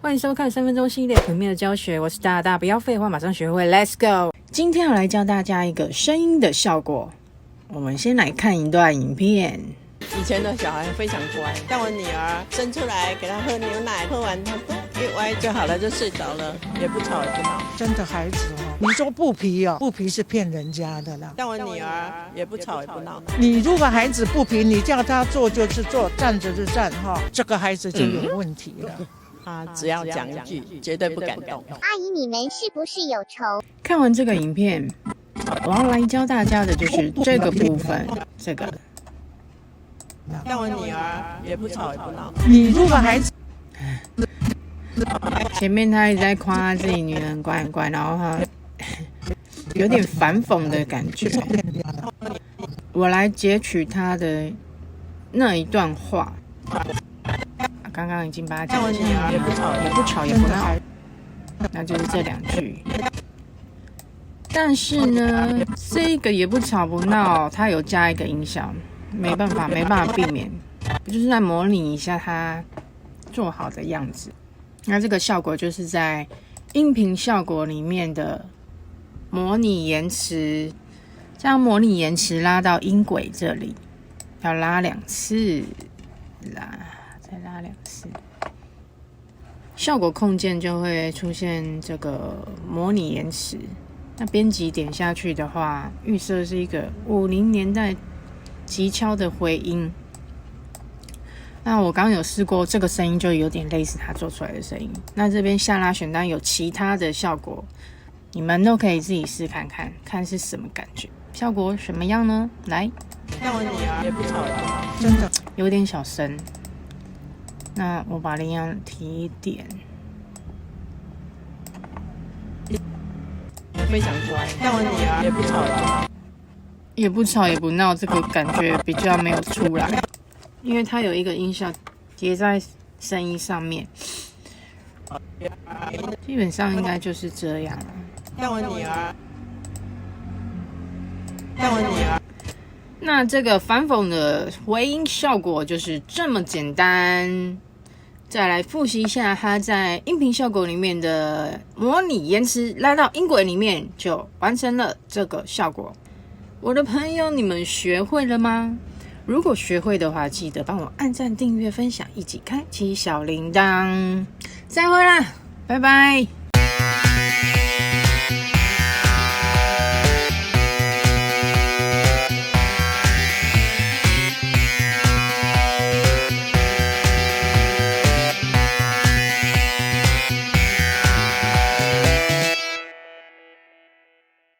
欢迎收看3分钟系列平面的教学，我是大大，不要废话，马上学会 ，Let's go！ 今天要来教大家一个声音的效果，我们先来看一段影片。以前的小孩非常乖，像我女儿生出来给她喝牛奶，喝完她一歪就好了，就睡着了，也不吵也不闹。真的孩子你说不皮不皮是骗人家的啦。像我女儿也不吵也不闹。你如果孩子不皮，你叫他坐就是坐，站着就站这个孩子就有问题了。他只要讲一句，绝对不敢动。阿姨，你们是不是有仇？看完这个影片，我要来教大家的就是这个部分，这个。像我女儿也不吵也不闹。你如果孩子前面他一直在夸自己女儿很乖很乖，然后他有点反讽的感觉。我来截取他的那一段话，刚刚已经把它讲完了。也不吵也不闹，那就是这两句。但是呢，这个也不吵不闹，它有加一个音效，没办法避免，就是在模拟一下它做好的样子。那这个效果就是在音频效果里面的模拟延迟，将模拟延迟拉到音轨这里，要拉2次，再拉2次，效果控件就会出现这个模拟延迟。那编辑点下去的话，预设是一个50年代极敲的回音。那我刚刚有试过，这个声音就有点类似他做出来的声音。那这边下拉选单有其他的效果，你们都可以自己试看看，看是什么感觉，效果什么样呢？来，像我女儿也不吵也不闹，真的有点小声。那我把音量提一点，非常乖。像我女儿也不吵也不闹，也不吵也不闹，这个感觉比较没有出来，因为它有一个音效叠在声音上面，基本上应该就是这样。像我女儿，那这个反讽的回音效果就是这么简单。再来复习一下它在音频效果里面的模拟延迟，拉到音轨里面就完成了这个效果。我的朋友，你们学会了吗？如果学会的话，记得帮我按赞、订阅、分享，一起开启小铃铛。再会啦，拜拜。